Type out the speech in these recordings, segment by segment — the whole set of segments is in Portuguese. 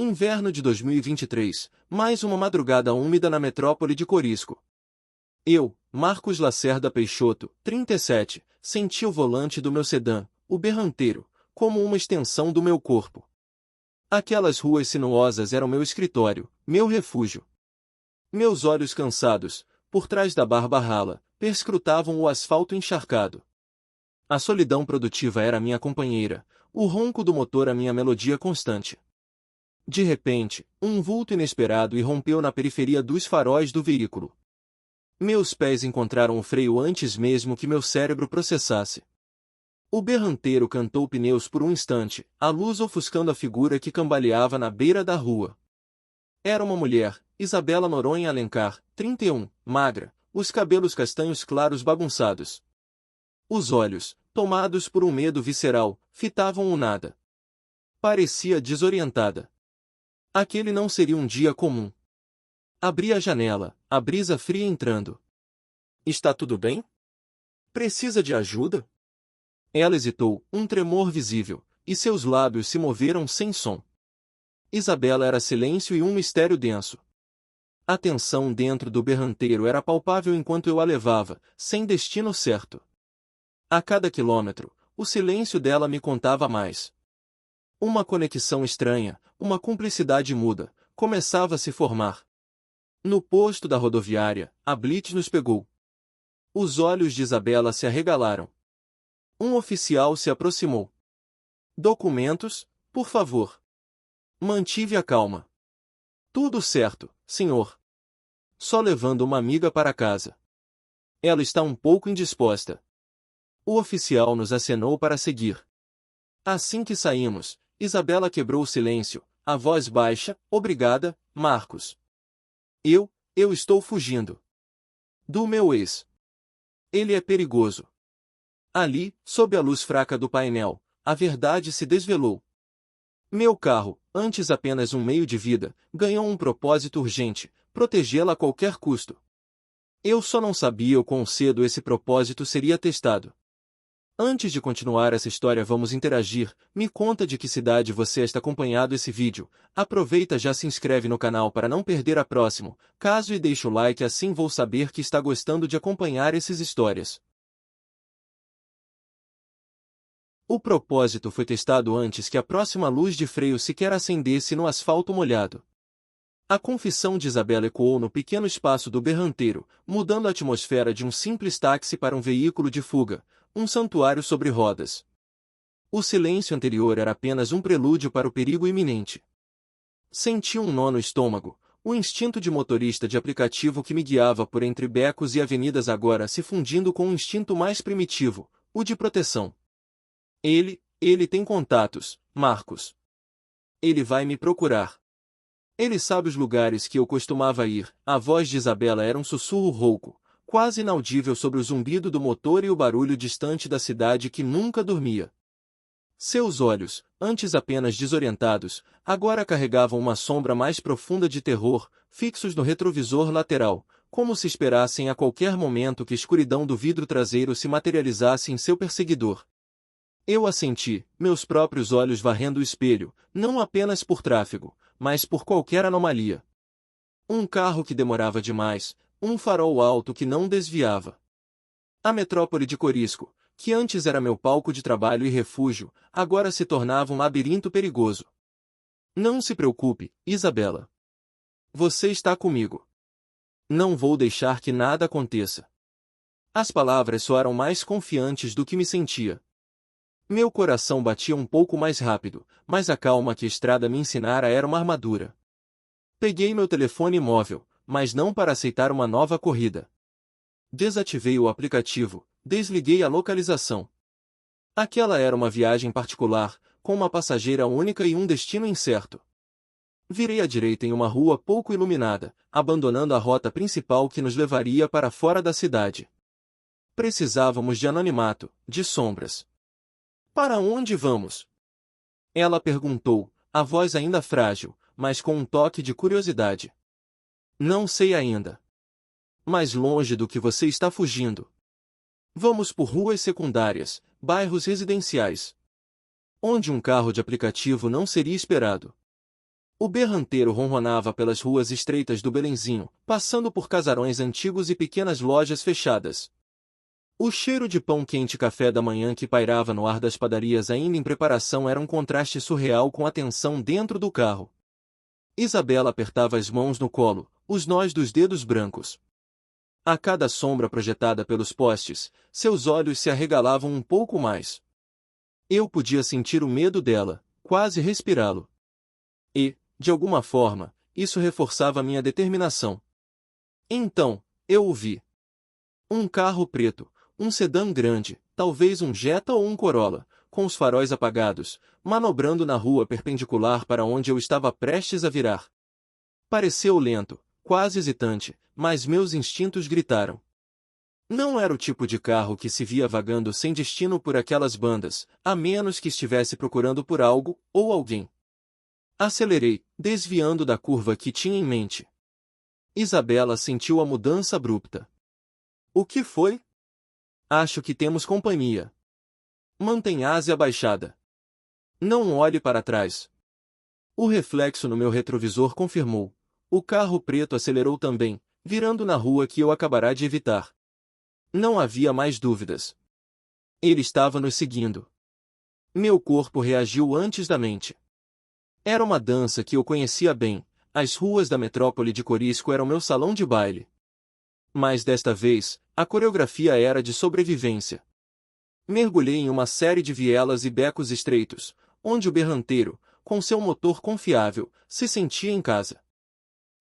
Inverno de 2023, mais uma madrugada úmida na metrópole de Corisco. Eu, Marcos Lacerda Peixoto, 37, senti o volante do meu sedã, o berranteiro, como uma extensão do meu corpo. Aquelas ruas sinuosas eram meu escritório, meu refúgio. Meus olhos cansados, por trás da barba rala, perscrutavam o asfalto encharcado. A solidão produtiva era minha companheira, o ronco do motor a minha melodia constante. De repente, um vulto inesperado irrompeu na periferia dos faróis do veículo. Meus pés encontraram o freio antes mesmo que meu cérebro processasse. O berranteiro cantou pneus por um instante, a luz ofuscando a figura que cambaleava na beira da rua. Era uma mulher, Isabela Noronha Alencar, 31, magra, os cabelos castanhos claros bagunçados. Os olhos, tomados por um medo visceral, fitavam o nada. Parecia desorientada. Aquele não seria um dia comum. Abri a janela, a brisa fria entrando. Está tudo bem? Precisa de ajuda? Ela hesitou, um tremor visível, e seus lábios se moveram sem som. Isabela era silêncio e um mistério denso. A tensão dentro do berranteiro era palpável enquanto eu a levava, sem destino certo. A cada quilômetro, o silêncio dela me contava mais. Uma conexão estranha, uma cumplicidade muda, começava a se formar. No posto da rodoviária, a Blitz nos pegou. Os olhos de Isabela se arregalaram. Um oficial se aproximou. Documentos, por favor. Mantive a calma. Tudo certo, senhor. Só levando uma amiga para casa. Ela está um pouco indisposta. O oficial nos acenou para seguir. Assim que saímos, Isabela quebrou o silêncio, a voz baixa, obrigada, Marcos. Eu estou fugindo. Do meu ex. Ele é perigoso. Ali, sob a luz fraca do painel, a verdade se desvelou. Meu carro, antes apenas um meio de vida, ganhou um propósito urgente, protegê-la a qualquer custo. Eu só não sabia o quão cedo esse propósito seria testado. Antes de continuar essa história, vamos interagir. Me conta de que cidade você está acompanhando esse vídeo. Aproveita, já se inscreve no canal para não perder a próxima. Caso e deixa o like, assim vou saber que está gostando de acompanhar essas histórias. O propósito foi testado antes que a próxima luz de freio sequer acendesse no asfalto molhado. A confissão de Isabela ecoou no pequeno espaço do berranteiro, mudando a atmosfera de um simples táxi para um veículo de fuga, um santuário sobre rodas. O silêncio anterior era apenas um prelúdio para o perigo iminente. Senti um nó no estômago, o instinto de motorista de aplicativo que me guiava por entre becos e avenidas agora se fundindo com um instinto mais primitivo, o de proteção. Ele tem contatos, Marcos. Ele vai me procurar. Ele sabe os lugares que eu costumava ir. A voz de Isabela era um sussurro rouco, quase inaudível sobre o zumbido do motor e o barulho distante da cidade que nunca dormia. Seus olhos, antes apenas desorientados, agora carregavam uma sombra mais profunda de terror, fixos no retrovisor lateral, como se esperassem a qualquer momento que a escuridão do vidro traseiro se materializasse em seu perseguidor. Eu a senti, meus próprios olhos varrendo o espelho, não apenas por tráfego, mas por qualquer anomalia. Um carro que demorava demais, um farol alto que não desviava. A metrópole de Corisco, que antes era meu palco de trabalho e refúgio, agora se tornava um labirinto perigoso. Não se preocupe, Isabela. Você está comigo. Não vou deixar que nada aconteça. As palavras soaram mais confiantes do que me sentia. Meu coração batia um pouco mais rápido, mas a calma que a estrada me ensinara era uma armadura. Peguei meu telefone móvel, mas não para aceitar uma nova corrida. Desativei o aplicativo, desliguei a localização. Aquela era uma viagem particular, com uma passageira única e um destino incerto. Virei à direita em uma rua pouco iluminada, abandonando a rota principal que nos levaria para fora da cidade. Precisávamos de anonimato, de sombras. Para onde vamos? Ela perguntou, a voz ainda frágil, mas com um toque de curiosidade. Não sei ainda. Mais longe do que você está fugindo. Vamos por ruas secundárias, bairros residenciais. Onde um carro de aplicativo não seria esperado. O berranteiro ronronava pelas ruas estreitas do Belenzinho, passando por casarões antigos e pequenas lojas fechadas. O cheiro de pão quente e café da manhã que pairava no ar das padarias ainda em preparação era um contraste surreal com a tensão dentro do carro. Isabela apertava as mãos no colo, os nós dos dedos brancos. A cada sombra projetada pelos postes, seus olhos se arregalavam um pouco mais. Eu podia sentir o medo dela, quase respirá-lo. E, de alguma forma, isso reforçava minha determinação. Então, eu o vi. Um carro preto, um sedã grande, talvez um Jetta ou um Corolla, com os faróis apagados, manobrando na rua perpendicular para onde eu estava prestes a virar. Pareceu lento, quase hesitante, mas meus instintos gritaram. Não era o tipo de carro que se via vagando sem destino por aquelas bandas, a menos que estivesse procurando por algo ou alguém. Acelerei, desviando da curva que tinha em mente. Isabela sentiu a mudança abrupta. O que foi? Acho que temos companhia. Mantenha a asa abaixada. Não olhe para trás. O reflexo no meu retrovisor confirmou. O carro preto acelerou também, virando na rua que eu acabará de evitar. Não havia mais dúvidas. Ele estava nos seguindo. Meu corpo reagiu antes da mente. Era uma dança que eu conhecia bem, as ruas da metrópole de Corisco eram meu salão de baile. Mas desta vez, a coreografia era de sobrevivência. Mergulhei em uma série de vielas e becos estreitos, onde o berranteiro, com seu motor confiável, se sentia em casa.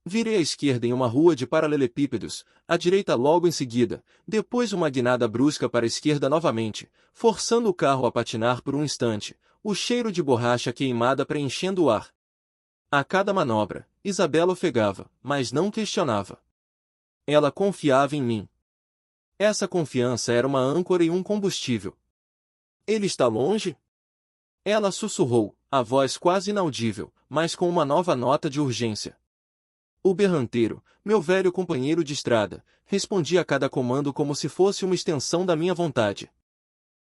Virei à esquerda em uma rua de paralelepípedos, à direita logo em seguida, depois uma guinada brusca para a esquerda novamente, forçando o carro a patinar por um instante, o cheiro de borracha queimada preenchendo o ar. A cada manobra, Isabela ofegava, mas não questionava. Ela confiava em mim. Essa confiança era uma âncora e um combustível. Ele está longe? Ela sussurrou, a voz quase inaudível, mas com uma nova nota de urgência. O berranteiro, meu velho companheiro de estrada, respondia a cada comando como se fosse uma extensão da minha vontade.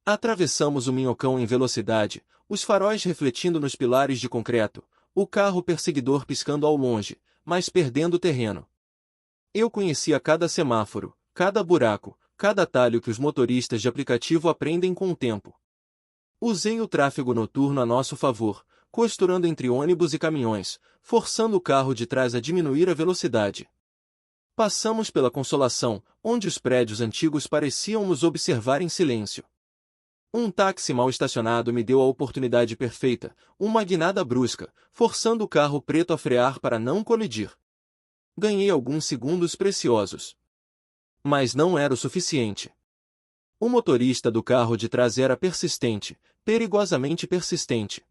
Atravessamos o minhocão em velocidade, os faróis refletindo nos pilares de concreto, o carro perseguidor piscando ao longe, mas perdendo terreno. Eu conhecia cada semáforo, cada buraco, cada atalho que os motoristas de aplicativo aprendem com o tempo. Usei o tráfego noturno a nosso favor, costurando entre ônibus e caminhões, forçando o carro de trás a diminuir a velocidade. Passamos pela Consolação, onde os prédios antigos pareciam nos observar em silêncio. Um táxi mal estacionado me deu a oportunidade perfeita, uma guinada brusca, forçando o carro preto a frear para não colidir. Ganhei alguns segundos preciosos. Mas não era o suficiente. O motorista do carro de trás era persistente, perigosamente persistente.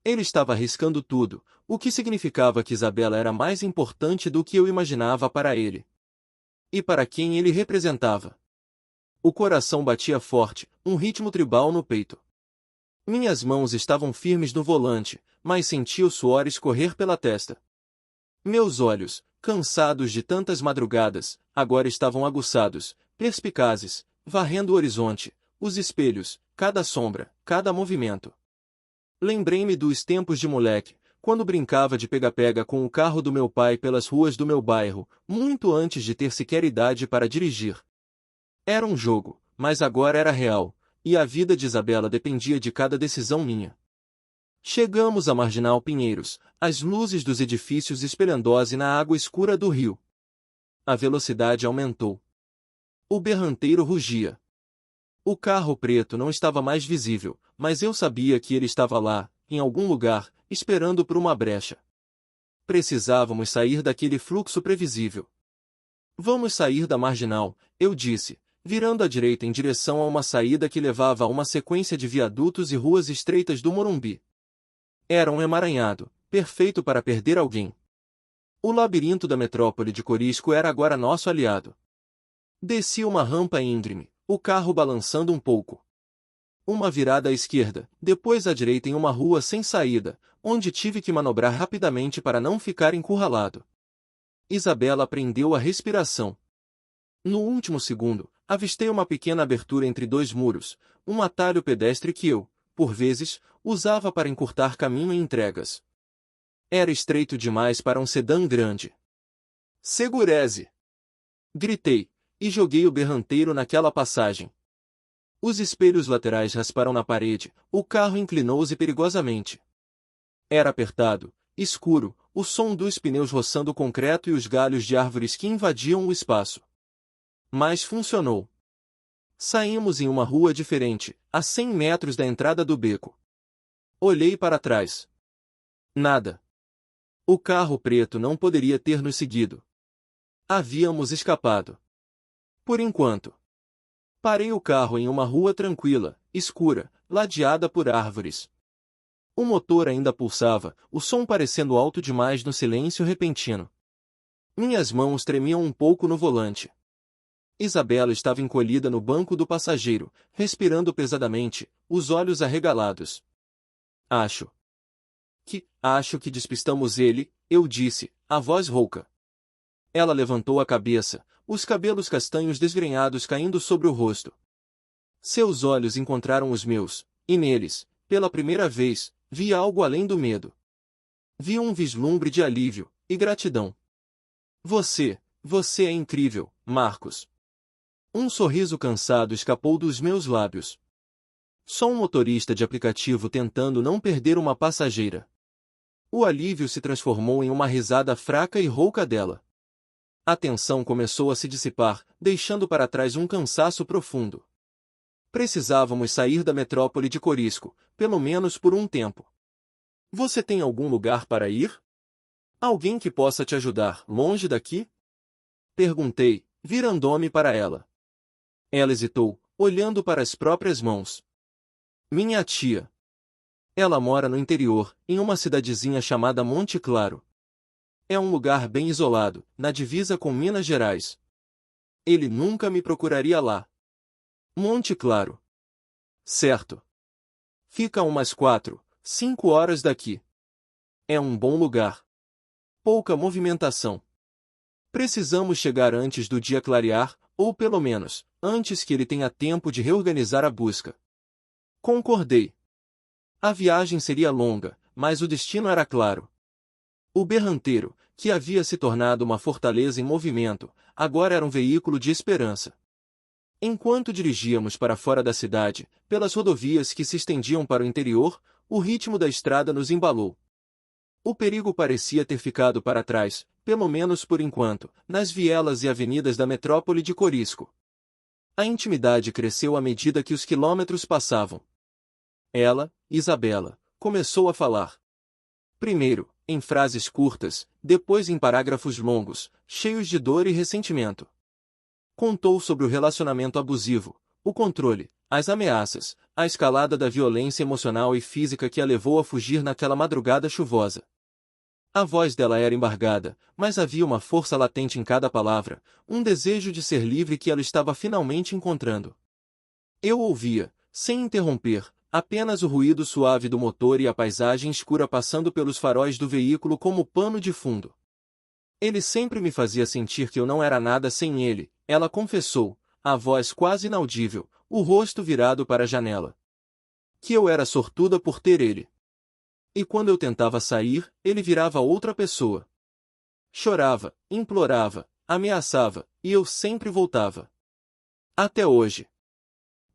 Ele estava arriscando tudo, o que significava que Isabela era mais importante do que eu imaginava para ele. E para quem ele representava. O coração batia forte, um ritmo tribal no peito. Minhas mãos estavam firmes no volante, mas senti o suor escorrer pela testa. Meus olhos, cansados de tantas madrugadas, agora estavam aguçados, perspicazes, varrendo o horizonte, os espelhos, cada sombra, cada movimento. Lembrei-me dos tempos de moleque, quando brincava de pega-pega com o carro do meu pai pelas ruas do meu bairro, muito antes de ter sequer idade para dirigir. Era um jogo, mas agora era real, e a vida de Isabela dependia de cada decisão minha. Chegamos à Marginal Pinheiros, as luzes dos edifícios esplendose na água escura do rio. A velocidade aumentou. O berranteiro rugia. O carro preto não estava mais visível, mas eu sabia que ele estava lá, em algum lugar, esperando por uma brecha. Precisávamos sair daquele fluxo previsível. Vamos sair da marginal, eu disse, virando à direita em direção a uma saída que levava a uma sequência de viadutos e ruas estreitas do Morumbi. Era um emaranhado, perfeito para perder alguém. O labirinto da metrópole de Corisco era agora nosso aliado. Desci uma rampa íngreme, o carro balançando um pouco. Uma virada à esquerda, depois à direita em uma rua sem saída, onde tive que manobrar rapidamente para não ficar encurralado. Isabela prendeu a respiração. No último segundo, avistei uma pequena abertura entre dois muros, um atalho pedestre que eu, por vezes, usava para encurtar caminho em entregas. Era estreito demais para um sedã grande. Segureze! Gritei, e joguei o berranteiro naquela passagem. Os espelhos laterais rasparam na parede, o carro inclinou-se perigosamente. Era apertado, escuro, o som dos pneus roçando o concreto e os galhos de árvores que invadiam o espaço. Mas funcionou. Saímos em uma rua diferente, a 100 metros da entrada do beco. Olhei para trás. Nada. O carro preto não poderia ter nos seguido. Havíamos escapado. Por enquanto. Parei o carro em uma rua tranquila, escura, ladeada por árvores. O motor ainda pulsava, o som parecendo alto demais no silêncio repentino. Minhas mãos tremiam um pouco no volante. Isabela estava encolhida no banco do passageiro, respirando pesadamente, os olhos arregalados. Acho que despistamos ele, eu disse, a voz rouca. Ela levantou a cabeça, os cabelos castanhos desgrenhados caindo sobre o rosto. Seus olhos encontraram os meus, e neles, pela primeira vez, vi algo além do medo. Vi um vislumbre de alívio e gratidão. Você é incrível, Marcos. Um sorriso cansado escapou dos meus lábios. Só um motorista de aplicativo tentando não perder uma passageira. O alívio se transformou em uma risada fraca e rouca dela. A tensão começou a se dissipar, deixando para trás um cansaço profundo. Precisávamos sair da metrópole de Corisco, pelo menos por um tempo. Você tem algum lugar para ir? Alguém que possa te ajudar, longe daqui? Perguntei, virando-me para ela. Ela hesitou, olhando para as próprias mãos. Minha tia. Ela mora no interior, em uma cidadezinha chamada Monte Claro. É um lugar bem isolado, na divisa com Minas Gerais. Ele nunca me procuraria lá. Monte Claro. Certo. Fica a umas 4, 5 horas daqui. É um bom lugar. Pouca movimentação. Precisamos chegar antes do dia clarear, ou pelo menos, antes que ele tenha tempo de reorganizar a busca. Concordei. A viagem seria longa, mas o destino era claro. O berranteiro, que havia se tornado uma fortaleza em movimento, agora era um veículo de esperança. Enquanto dirigíamos para fora da cidade, pelas rodovias que se estendiam para o interior, o ritmo da estrada nos embalou. O perigo parecia ter ficado para trás, pelo menos por enquanto, nas vielas e avenidas da metrópole de Corisco. A intimidade cresceu à medida que os quilômetros passavam. Ela, Isabela, começou a falar. Primeiro, em frases curtas, depois em parágrafos longos, cheios de dor e ressentimento. Contou sobre o relacionamento abusivo, o controle, as ameaças, a escalada da violência emocional e física que a levou a fugir naquela madrugada chuvosa. A voz dela era embargada, mas havia uma força latente em cada palavra, um desejo de ser livre que ela estava finalmente encontrando. Eu ouvia, sem interromper, apenas o ruído suave do motor e a paisagem escura passando pelos faróis do veículo como pano de fundo. Ele sempre me fazia sentir que eu não era nada sem ele, ela confessou, a voz quase inaudível, o rosto virado para a janela. Que eu era sortuda por ter ele. E quando eu tentava sair, ele virava outra pessoa. Chorava, implorava, ameaçava, e eu sempre voltava. Até hoje.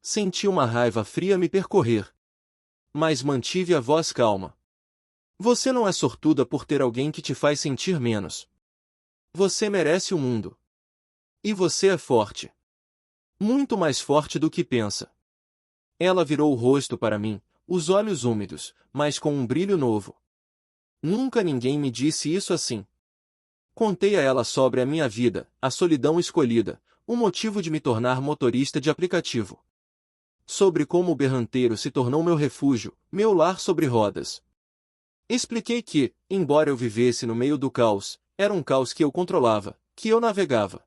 Senti uma raiva fria me percorrer. Mas mantive a voz calma. Você não é sortuda por ter alguém que te faz sentir menos. Você merece o mundo. E você é forte. Muito mais forte do que pensa. Ela virou o rosto para mim, os olhos úmidos, mas com um brilho novo. Nunca ninguém me disse isso assim. Contei a ela sobre a minha vida, a solidão escolhida, o motivo de me tornar motorista de aplicativo. Sobre como o berranteiro se tornou meu refúgio, meu lar sobre rodas. Expliquei que, embora eu vivesse no meio do caos, era um caos que eu controlava, que eu navegava.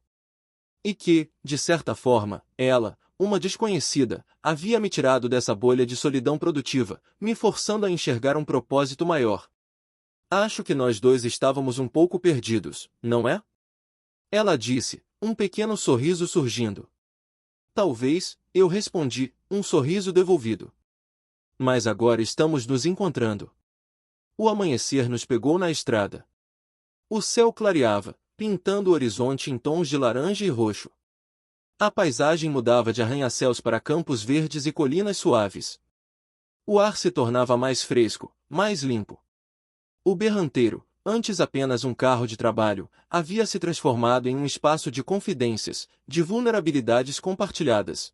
E que, de certa forma, ela, uma desconhecida, havia me tirado dessa bolha de solidão produtiva, me forçando a enxergar um propósito maior. Acho que nós dois estávamos um pouco perdidos, não é? Ela disse, um pequeno sorriso surgindo. Talvez, eu respondi, um sorriso devolvido. Mas agora estamos nos encontrando. O amanhecer nos pegou na estrada. O céu clareava, pintando o horizonte em tons de laranja e roxo. A paisagem mudava de arranha-céus para campos verdes e colinas suaves. O ar se tornava mais fresco, mais limpo. O berranteiro, antes apenas um carro de trabalho, havia se transformado em um espaço de confidências, de vulnerabilidades compartilhadas.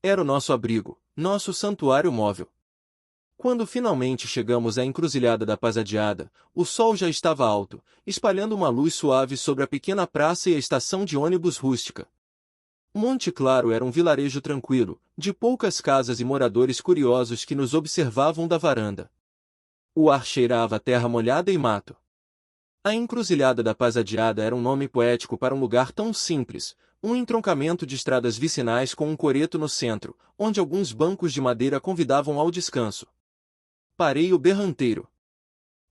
Era o nosso abrigo, nosso santuário móvel. Quando finalmente chegamos à encruzilhada da Pasadiada, o sol já estava alto, espalhando uma luz suave sobre a pequena praça e a estação de ônibus rústica. Monte Claro era um vilarejo tranquilo, de poucas casas e moradores curiosos que nos observavam da varanda. O ar cheirava a terra molhada e mato. A encruzilhada da Pasadiada era um nome poético para um lugar tão simples, um entroncamento de estradas vicinais com um coreto no centro, onde alguns bancos de madeira convidavam ao descanso. Parei o berranteiro.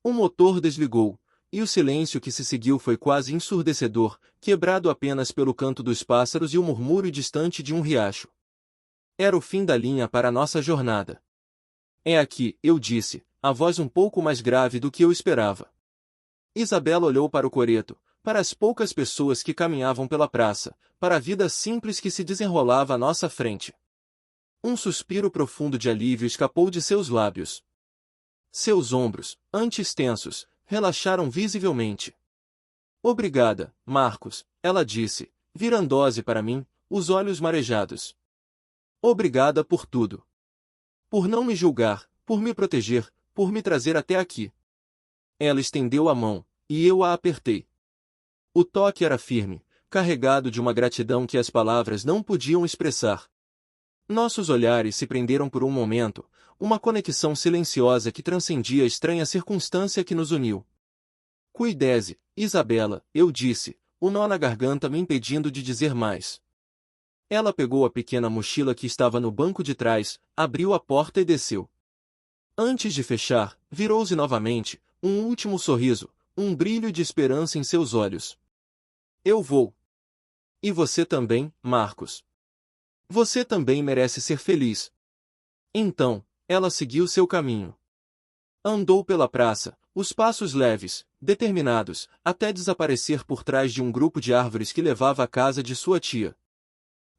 O motor desligou, e o silêncio que se seguiu foi quase ensurdecedor, quebrado apenas pelo canto dos pássaros e o murmúrio distante de um riacho. Era o fim da linha para a nossa jornada. É aqui, eu disse, a voz um pouco mais grave do que eu esperava. Isabela olhou para o coreto, para as poucas pessoas que caminhavam pela praça, para a vida simples que se desenrolava à nossa frente. Um suspiro profundo de alívio escapou de seus lábios. Seus ombros, antes tensos, relaxaram visivelmente. Obrigada, Marcos, ela disse, virando-se para mim, os olhos marejados. Obrigada por tudo. Por não me julgar, por me proteger, por me trazer até aqui. Ela estendeu a mão, e eu a apertei. O toque era firme, carregado de uma gratidão que as palavras não podiam expressar. Nossos olhares se prenderam por um momento, uma conexão silenciosa que transcendia a estranha circunstância que nos uniu. Cuidese, Isabela, eu disse, o nó na garganta me impedindo de dizer mais. Ela pegou a pequena mochila que estava no banco de trás, abriu a porta e desceu. Antes de fechar, virou-se novamente, um último sorriso, um brilho de esperança em seus olhos. Eu vou. E você também, Marcos. Você também merece ser feliz. Então, ela seguiu seu caminho. Andou pela praça, os passos leves, determinados, até desaparecer por trás de um grupo de árvores que levava à casa de sua tia.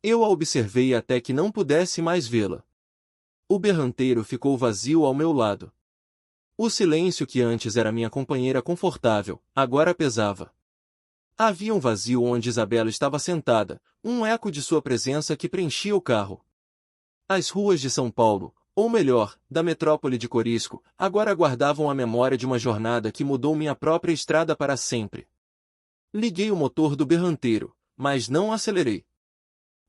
Eu a observei até que não pudesse mais vê-la. O berranteiro ficou vazio ao meu lado. O silêncio que antes era minha companheira confortável, agora pesava. Havia um vazio onde Isabela estava sentada, um eco de sua presença que preenchia o carro. As ruas de São Paulo, ou melhor, da metrópole de Corisco, agora guardavam a memória de uma jornada que mudou minha própria estrada para sempre. Liguei o motor do berranteiro, mas não acelerei.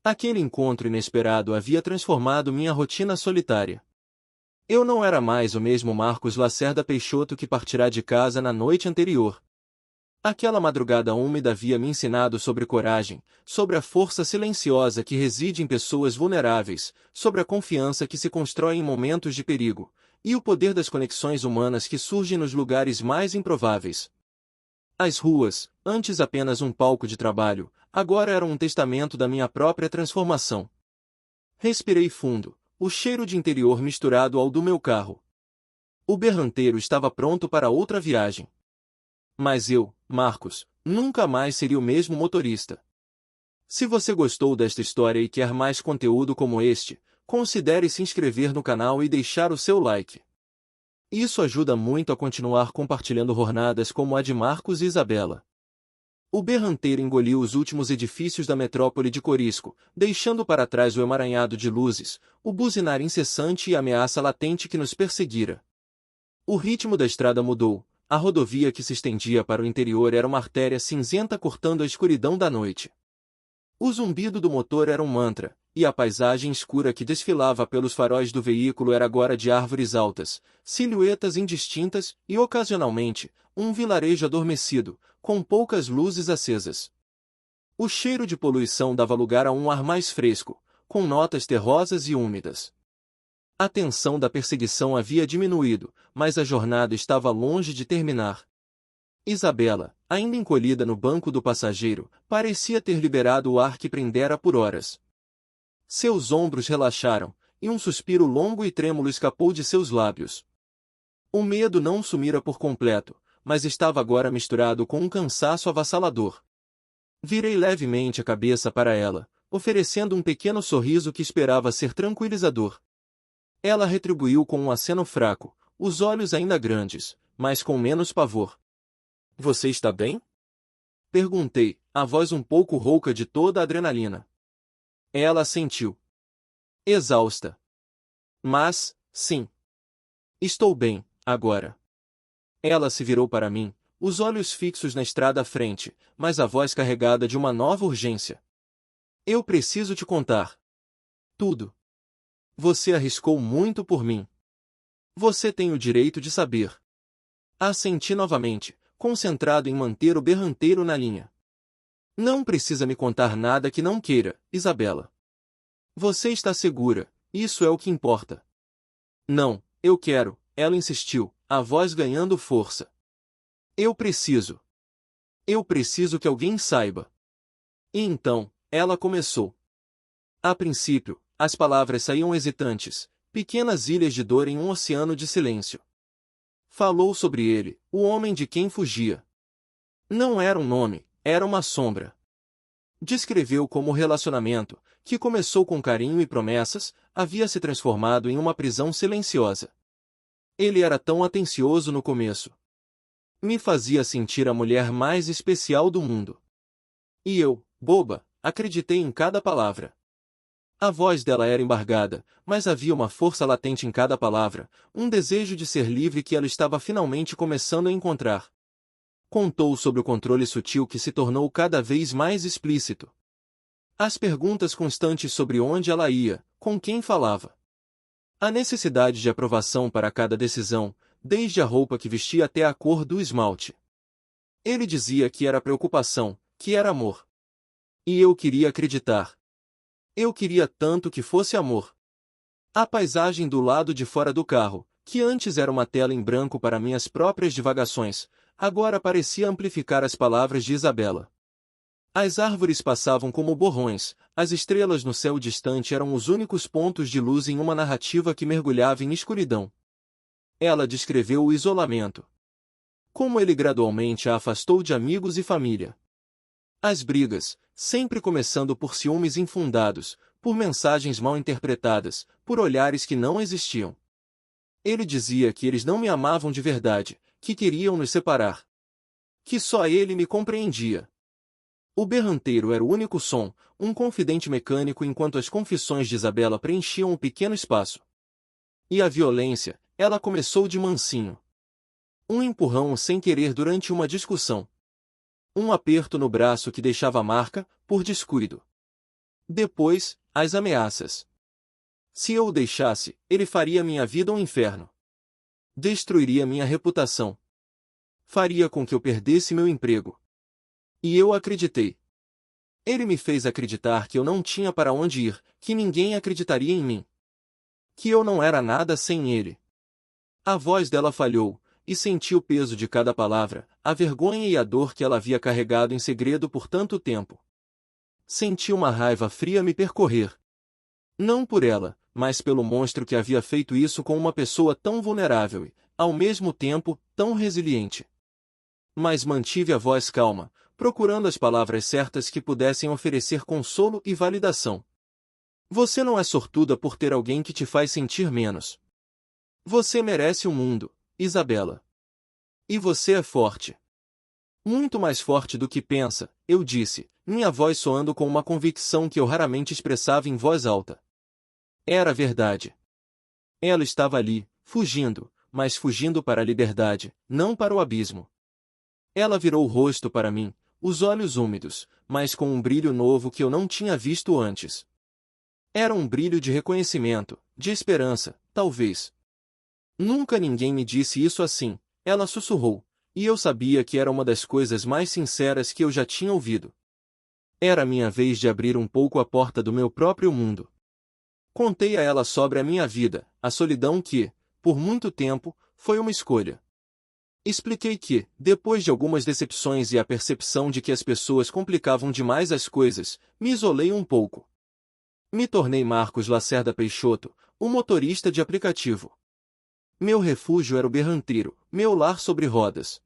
Aquele encontro inesperado havia transformado minha rotina solitária. Eu não era mais o mesmo Marcos Lacerda Peixoto que partirá de casa na noite anterior. Aquela madrugada úmida havia me ensinado sobre coragem, sobre a força silenciosa que reside em pessoas vulneráveis, sobre a confiança que se constrói em momentos de perigo, e o poder das conexões humanas que surgem nos lugares mais improváveis. As ruas, antes apenas um palco de trabalho, agora eram um testamento da minha própria transformação. Respirei fundo, o cheiro de interior misturado ao do meu carro. O berranteiro estava pronto para outra viagem. Mas eu, Marcos, nunca mais seria o mesmo motorista. Se você gostou desta história e quer mais conteúdo como este, considere se inscrever no canal e deixar o seu like. Isso ajuda muito a continuar compartilhando jornadas como a de Marcos e Isabela. O berranteiro engoliu os últimos edifícios da metrópole de Corisco, deixando para trás o emaranhado de luzes, o buzinar incessante e a ameaça latente que nos perseguira. O ritmo da estrada mudou. A rodovia que se estendia para o interior era uma artéria cinzenta cortando a escuridão da noite. O zumbido do motor era um mantra, e a paisagem escura que desfilava pelos faróis do veículo era agora de árvores altas, silhuetas indistintas e, ocasionalmente, um vilarejo adormecido, com poucas luzes acesas. O cheiro de poluição dava lugar a um ar mais fresco, com notas terrosas e úmidas. A tensão da perseguição havia diminuído, mas a jornada estava longe de terminar. Isabela, ainda encolhida no banco do passageiro, parecia ter liberado o ar que prendera por horas. Seus ombros relaxaram, e um suspiro longo e trêmulo escapou de seus lábios. O medo não sumira por completo, mas estava agora misturado com um cansaço avassalador. Virei levemente a cabeça para ela, oferecendo um pequeno sorriso que esperava ser tranquilizador. Ela retribuiu com um aceno fraco, os olhos ainda grandes, mas com menos pavor. Você está bem? Perguntei, a voz um pouco rouca de toda a adrenalina. Ela assentiu. Exausta. Mas, sim. Estou bem, agora. Ela se virou para mim, os olhos fixos na estrada à frente, mas a voz carregada de uma nova urgência. Eu preciso te contar. Tudo. Você arriscou muito por mim. Você tem o direito de saber. Assenti novamente, concentrado em manter o berranteiro na linha. Não precisa me contar nada que não queira, Isabela. Você está segura, isso é o que importa. Não, eu quero, ela insistiu, a voz ganhando força. Eu preciso. Eu preciso que alguém saiba. E então, ela começou. A princípio, as palavras saíam hesitantes, pequenas ilhas de dor em um oceano de silêncio. Falou sobre ele, o homem de quem fugia. Não era um nome, era uma sombra. Descreveu como o relacionamento, que começou com carinho e promessas, havia se transformado em uma prisão silenciosa. Ele era tão atencioso no começo. Me fazia sentir a mulher mais especial do mundo. E eu, boba, acreditei em cada palavra. A voz dela era embargada, mas havia uma força latente em cada palavra, um desejo de ser livre que ela estava finalmente começando a encontrar. Contou sobre o controle sutil que se tornou cada vez mais explícito. As perguntas constantes sobre onde ela ia, com quem falava. A necessidade de aprovação para cada decisão, desde a roupa que vestia até a cor do esmalte. Ele dizia que era preocupação, que era amor. E eu queria acreditar. Eu queria tanto que fosse amor. A paisagem do lado de fora do carro, que antes era uma tela em branco para minhas próprias divagações, agora parecia amplificar as palavras de Isabela. As árvores passavam como borrões, as estrelas no céu distante eram os únicos pontos de luz em uma narrativa que mergulhava em escuridão. Ela descreveu o isolamento. Como ele gradualmente a afastou de amigos e família. As brigas, sempre começando por ciúmes infundados, por mensagens mal interpretadas, por olhares que não existiam. Ele dizia que eles não me amavam de verdade, que queriam nos separar. Que só ele me compreendia. O berranteiro era o único som, um confidente mecânico enquanto as confissões de Isabela preenchiam o pequeno espaço. E a violência, ela começou de mansinho. Um empurrão sem querer durante uma discussão. Um aperto no braço que deixava marca, por descuido. Depois, as ameaças. Se eu o deixasse, ele faria minha vida um inferno. Destruiria minha reputação. Faria com que eu perdesse meu emprego. E eu acreditei. Ele me fez acreditar que eu não tinha para onde ir, que ninguém acreditaria em mim. Que eu não era nada sem ele. A voz dela falhou, e senti o peso de cada palavra, a vergonha e a dor que ela havia carregado em segredo por tanto tempo. Senti uma raiva fria me percorrer. Não por ela, mas pelo monstro que havia feito isso com uma pessoa tão vulnerável e, ao mesmo tempo, tão resiliente. Mas mantive a voz calma, procurando as palavras certas que pudessem oferecer consolo e validação. Você não é sortuda por ter alguém que te faz sentir menos. Você merece o mundo, Isabela. E você é forte. Muito mais forte do que pensa, eu disse, minha voz soando com uma convicção que eu raramente expressava em voz alta. Era verdade. Ela estava ali, fugindo, mas fugindo para a liberdade, não para o abismo. Ela virou o rosto para mim, os olhos úmidos, mas com um brilho novo que eu não tinha visto antes. Era um brilho de reconhecimento, de esperança, talvez. Nunca ninguém me disse isso assim, ela sussurrou, e eu sabia que era uma das coisas mais sinceras que eu já tinha ouvido. Era minha vez de abrir um pouco a porta do meu próprio mundo. Contei a ela sobre a minha vida, a solidão que, por muito tempo, foi uma escolha. Expliquei que, depois de algumas decepções e a percepção de que as pessoas complicavam demais as coisas, me isolei um pouco. Me tornei Marcos Lacerda Peixoto, o motorista de aplicativo. Meu refúgio era o berranteiro, meu lar sobre rodas.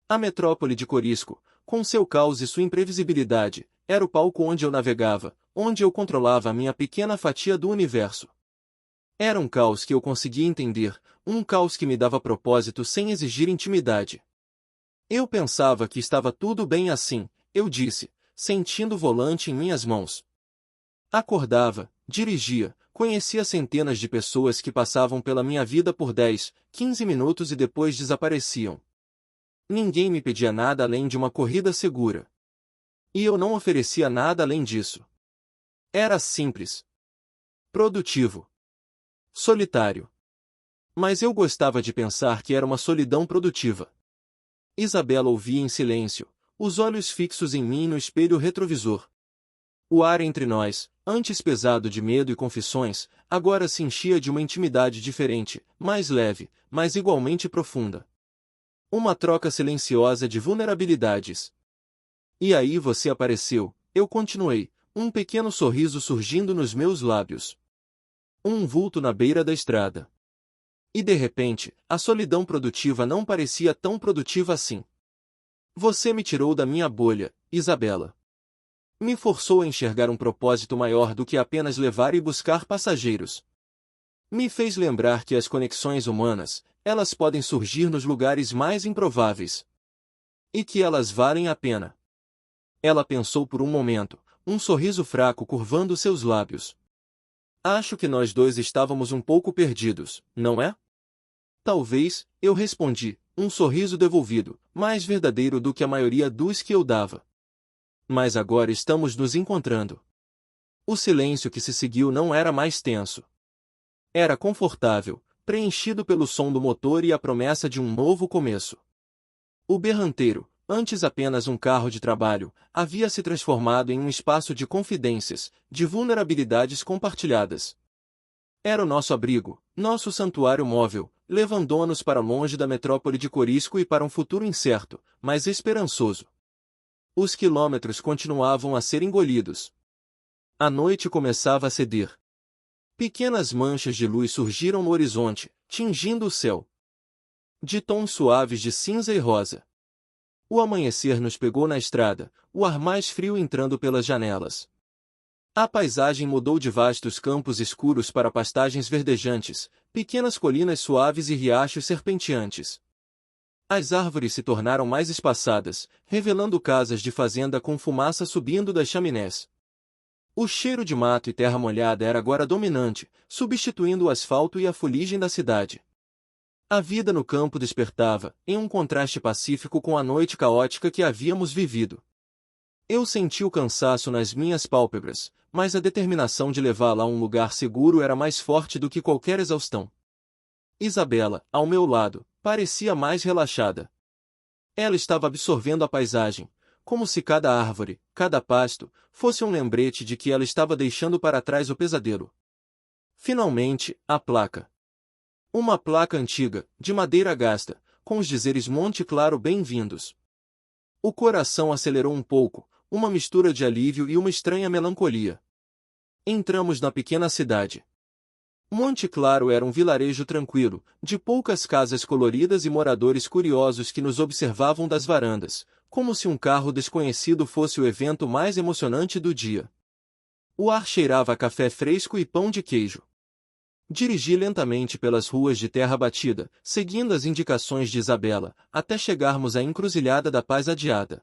A metrópole de Corisco, com seu caos e sua imprevisibilidade, era o palco onde eu navegava, onde eu controlava a minha pequena fatia do universo. Era um caos que eu conseguia entender, um caos que me dava propósito sem exigir intimidade. Eu pensava que estava tudo bem assim, eu disse, sentindo o volante em minhas mãos. Acordava, dirigia, conhecia centenas de pessoas que passavam pela minha vida por 10, 15 minutos e depois desapareciam. Ninguém me pedia nada além de uma corrida segura. E eu não oferecia nada além disso. Era simples. Produtivo. Solitário. Mas eu gostava de pensar que era uma solidão produtiva. Isabela ouvia em silêncio, os olhos fixos em mim no espelho retrovisor. O ar entre nós, antes pesado de medo e confissões, agora se enchia de uma intimidade diferente, mais leve, mas igualmente profunda. Uma troca silenciosa de vulnerabilidades. E aí você apareceu, eu continuei, um pequeno sorriso surgindo nos meus lábios. Um vulto na beira da estrada. E de repente, a solidão produtiva não parecia tão produtiva assim. Você me tirou da minha bolha, Isabela. Me forçou a enxergar um propósito maior do que apenas levar e buscar passageiros. Me fez lembrar que as conexões humanas, elas podem surgir nos lugares mais improváveis. E que elas valem a pena. Ela pensou por um momento, um sorriso fraco curvando seus lábios. Acho que nós dois estávamos um pouco perdidos, não é? Talvez, eu respondi, um sorriso devolvido, mais verdadeiro do que a maioria dos que eu dava. Mas agora estamos nos encontrando. O silêncio que se seguiu não era mais tenso. Era confortável, preenchido pelo som do motor e a promessa de um novo começo. O berranteiro, antes apenas um carro de trabalho, havia se transformado em um espaço de confidências, de vulnerabilidades compartilhadas. Era o nosso abrigo, nosso santuário móvel, levando-nos para longe da metrópole de Corisco e para um futuro incerto, mas esperançoso. Os quilômetros continuavam a ser engolidos. A noite começava a ceder. Pequenas manchas de luz surgiram no horizonte, tingindo o céu. De tons suaves de cinza e rosa. O amanhecer nos pegou na estrada, o ar mais frio entrando pelas janelas. A paisagem mudou de vastos campos escuros para pastagens verdejantes, pequenas colinas suaves e riachos serpenteantes. As árvores se tornaram mais espaçadas, revelando casas de fazenda com fumaça subindo das chaminés. O cheiro de mato e terra molhada era agora dominante, substituindo o asfalto e a fuligem da cidade. A vida no campo despertava, em um contraste pacífico com a noite caótica que havíamos vivido. Eu senti o cansaço nas minhas pálpebras, mas a determinação de levá-la a um lugar seguro era mais forte do que qualquer exaustão. Isabela, ao meu lado, parecia mais relaxada. Ela estava absorvendo a paisagem, como se cada árvore, cada pasto, fosse um lembrete de que ela estava deixando para trás o pesadelo. Finalmente, a placa. Uma placa antiga, de madeira gasta, com os dizeres Monte Claro bem-vindos. O coração acelerou um pouco, uma mistura de alívio e uma estranha melancolia. Entramos na pequena cidade. Monte Claro era um vilarejo tranquilo, de poucas casas coloridas e moradores curiosos que nos observavam das varandas, como se um carro desconhecido fosse o evento mais emocionante do dia. O ar cheirava a café fresco e pão de queijo. Dirigi lentamente pelas ruas de terra batida, seguindo as indicações de Isabela, até chegarmos à encruzilhada da Paz Adiada.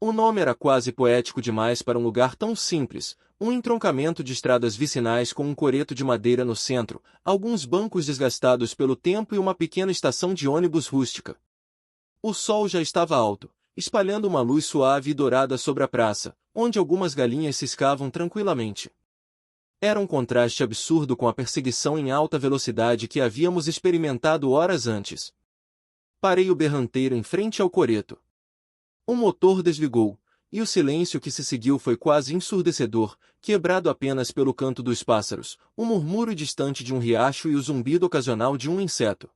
O nome era quase poético demais para um lugar tão simples, um entroncamento de estradas vicinais com um coreto de madeira no centro, alguns bancos desgastados pelo tempo e uma pequena estação de ônibus rústica. O sol já estava alto, espalhando uma luz suave e dourada sobre a praça, onde algumas galinhas ciscavam tranquilamente. Era um contraste absurdo com a perseguição em alta velocidade que havíamos experimentado horas antes. Parei o berranteiro em frente ao coreto. O motor desligou, e o silêncio que se seguiu foi quase ensurdecedor, quebrado apenas pelo canto dos pássaros, o murmúrio distante de um riacho e o zumbido ocasional de um inseto.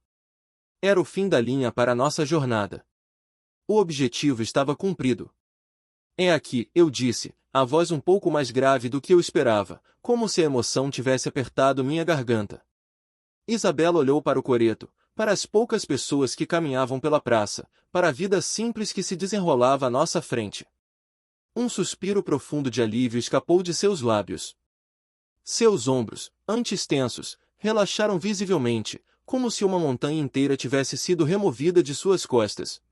Era o fim da linha para nossa jornada. O objetivo estava cumprido. É aqui, eu disse, a voz um pouco mais grave do que eu esperava, como se a emoção tivesse apertado minha garganta. Isabela olhou para o coreto, para as poucas pessoas que caminhavam pela praça, para a vida simples que se desenrolava à nossa frente. Um suspiro profundo de alívio escapou de seus lábios. Seus ombros, antes tensos, relaxaram visivelmente, como se uma montanha inteira tivesse sido removida de suas costas.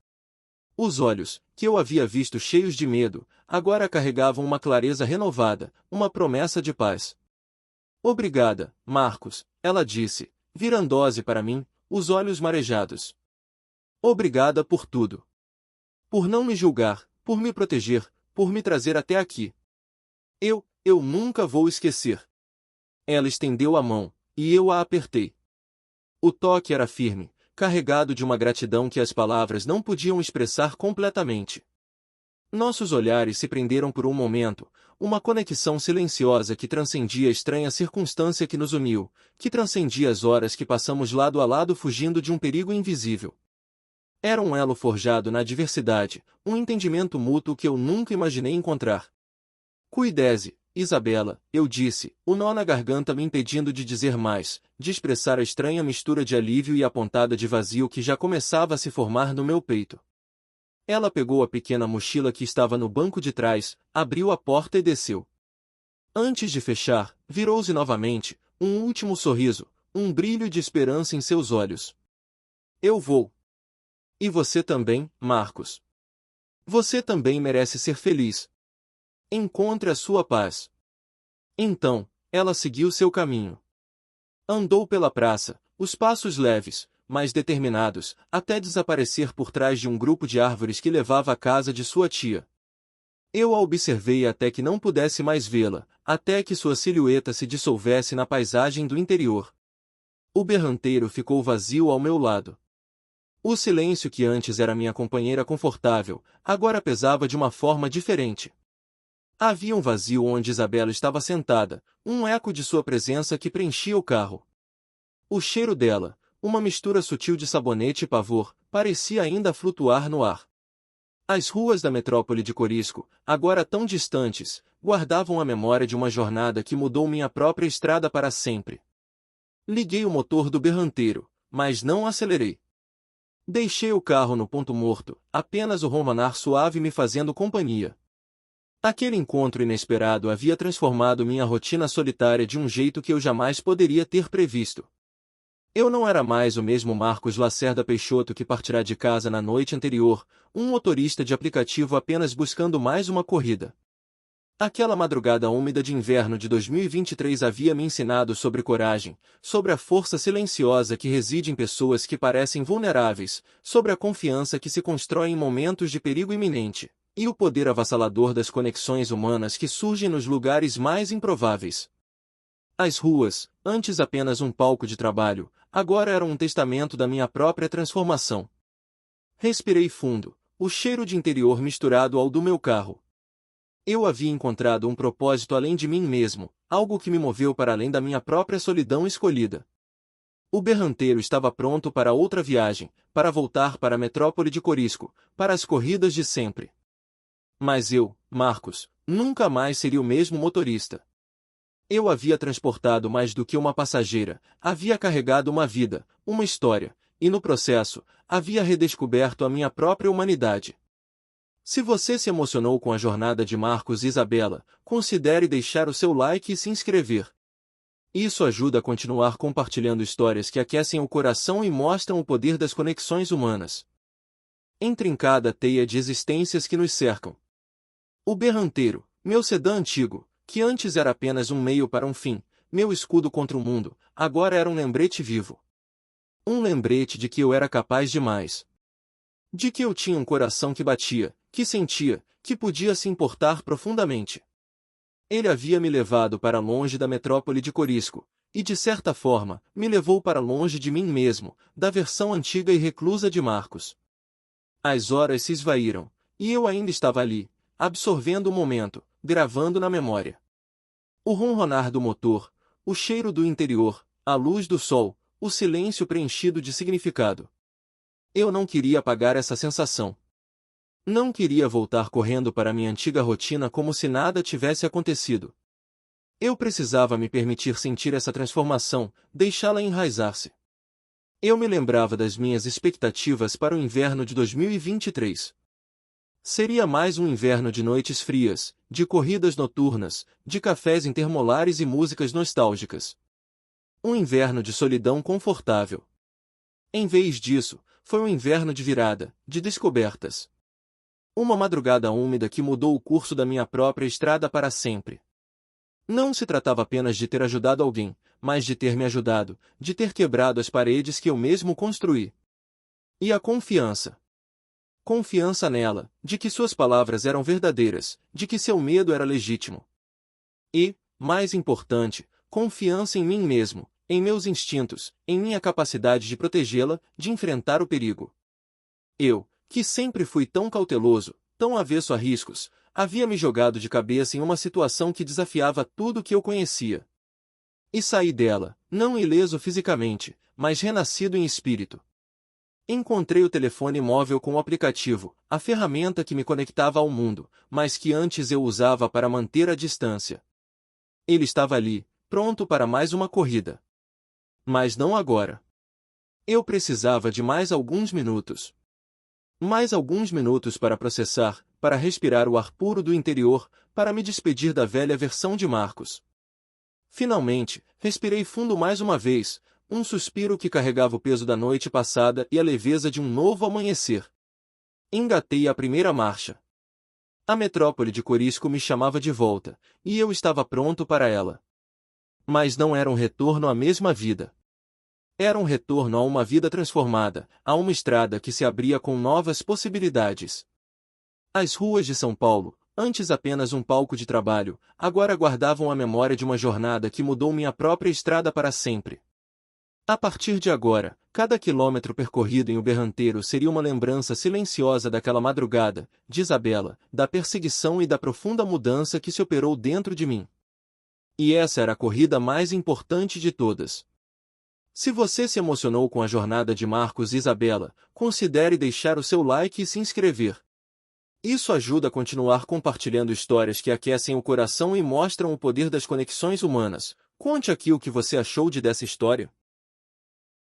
Os olhos, que eu havia visto cheios de medo, agora carregavam uma clareza renovada, uma promessa de paz. Obrigada, Marcos, ela disse, virando-se para mim, os olhos marejados. Obrigada por tudo. Por não me julgar, por me proteger, por me trazer até aqui. Eu nunca vou esquecer. Ela estendeu a mão, e eu a apertei. O toque era firme, carregado de uma gratidão que as palavras não podiam expressar completamente. Nossos olhares se prenderam por um momento, uma conexão silenciosa que transcendia a estranha circunstância que nos uniu, que transcendia as horas que passamos lado a lado fugindo de um perigo invisível. Era um elo forjado na adversidade, um entendimento mútuo que eu nunca imaginei encontrar. Cuidese, Isabela, eu disse, o nó na garganta me impedindo de dizer mais, de expressar a estranha mistura de alívio e a pontada de vazio que já começava a se formar no meu peito. Ela pegou a pequena mochila que estava no banco de trás, abriu a porta e desceu. Antes de fechar, virou-se novamente, um último sorriso, um brilho de esperança em seus olhos. Eu vou. E você também, Marcos. Você também merece ser feliz. Encontre a sua paz. Então, ela seguiu seu caminho. Andou pela praça, os passos leves, mas determinados, até desaparecer por trás de um grupo de árvores que levava à casa de sua tia. Eu a observei até que não pudesse mais vê-la, até que sua silhueta se dissolvesse na paisagem do interior. O berranteiro ficou vazio ao meu lado. O silêncio que antes era minha companheira confortável, agora pesava de uma forma diferente. Havia um vazio onde Isabela estava sentada, um eco de sua presença que preenchia o carro. O cheiro dela, uma mistura sutil de sabonete e pavor, parecia ainda flutuar no ar. As ruas da metrópole de Corisco, agora tão distantes, guardavam a memória de uma jornada que mudou minha própria estrada para sempre. Liguei o motor do berranteiro, mas não acelerei. Deixei o carro no ponto morto, apenas o ronronar suave me fazendo companhia. Aquele encontro inesperado havia transformado minha rotina solitária de um jeito que eu jamais poderia ter previsto. Eu não era mais o mesmo Marcos Lacerda Peixoto que partirá de casa na noite anterior, um motorista de aplicativo apenas buscando mais uma corrida. Aquela madrugada úmida de inverno de 2023 havia me ensinado sobre coragem, sobre a força silenciosa que reside em pessoas que parecem vulneráveis, sobre a confiança que se constrói em momentos de perigo iminente, e o poder avassalador das conexões humanas que surgem nos lugares mais improváveis. As ruas, antes apenas um palco de trabalho, agora eram um testamento da minha própria transformação. Respirei fundo, o cheiro de interior misturado ao do meu carro. Eu havia encontrado um propósito além de mim mesmo, algo que me moveu para além da minha própria solidão escolhida. O berranteiro estava pronto para outra viagem, para voltar para a metrópole de Corisco, para as corridas de sempre. Mas eu, Marcos, nunca mais seria o mesmo motorista. Eu havia transportado mais do que uma passageira, havia carregado uma vida, uma história, e no processo, havia redescoberto a minha própria humanidade. Se você se emocionou com a jornada de Marcos e Isabela, considere deixar o seu like e se inscrever. Isso ajuda a continuar compartilhando histórias que aquecem o coração e mostram o poder das conexões humanas. Entre em cada teia de existências que nos cercam. O berranteiro, meu sedã antigo, que antes era apenas um meio para um fim, meu escudo contra o mundo, agora era um lembrete vivo. Um lembrete de que eu era capaz de mais. De que eu tinha um coração que batia, que sentia, que podia se importar profundamente. Ele havia me levado para longe da metrópole de Corisco, e de certa forma, me levou para longe de mim mesmo, da versão antiga e reclusa de Marcos. As horas se esvaíram, e eu ainda estava ali, absorvendo o momento, gravando na memória. O ronronar do motor, o cheiro do interior, a luz do sol, o silêncio preenchido de significado. Eu não queria apagar essa sensação. Não queria voltar correndo para minha antiga rotina como se nada tivesse acontecido. Eu precisava me permitir sentir essa transformação, deixá-la enraizar-se. Eu me lembrava das minhas expectativas para o inverno de 2023. Seria mais um inverno de noites frias, de corridas noturnas, de cafés intermolares e músicas nostálgicas. Um inverno de solidão confortável. Em vez disso, foi um inverno de virada, de descobertas. Uma madrugada úmida que mudou o curso da minha própria estrada para sempre. Não se tratava apenas de ter ajudado alguém, mas de ter me ajudado, de ter quebrado as paredes que eu mesmo construí. E a confiança. Confiança nela, de que suas palavras eram verdadeiras, de que seu medo era legítimo. E, mais importante, confiança em mim mesmo, em meus instintos, em minha capacidade de protegê-la, de enfrentar o perigo. Eu, que sempre fui tão cauteloso, tão avesso a riscos, havia me jogado de cabeça em uma situação que desafiava tudo o que eu conhecia. E saí dela, não ileso fisicamente, mas renascido em espírito. Encontrei o telefone móvel com o aplicativo, a ferramenta que me conectava ao mundo, mas que antes eu usava para manter a distância. Ele estava ali, pronto para mais uma corrida. Mas não agora. Eu precisava de mais alguns minutos. Mais alguns minutos para processar, para respirar o ar puro do interior, para me despedir da velha versão de Marcos. Finalmente, respirei fundo mais uma vez, um suspiro que carregava o peso da noite passada e a leveza de um novo amanhecer. Engatei a primeira marcha. A metrópole de Corisco me chamava de volta, e eu estava pronto para ela. Mas não era um retorno à mesma vida. Era um retorno a uma vida transformada, a uma estrada que se abria com novas possibilidades. As ruas de São Paulo, antes apenas um palco de trabalho, agora guardavam a memória de uma jornada que mudou minha própria estrada para sempre. A partir de agora, cada quilômetro percorrido em Uberranteiro seria uma lembrança silenciosa daquela madrugada, de Isabela, da perseguição e da profunda mudança que se operou dentro de mim. E essa era a corrida mais importante de todas. Se você se emocionou com a jornada de Marcos e Isabela, considere deixar o seu like e se inscrever. Isso ajuda a continuar compartilhando histórias que aquecem o coração e mostram o poder das conexões humanas. Conte aqui o que você achou dessa história.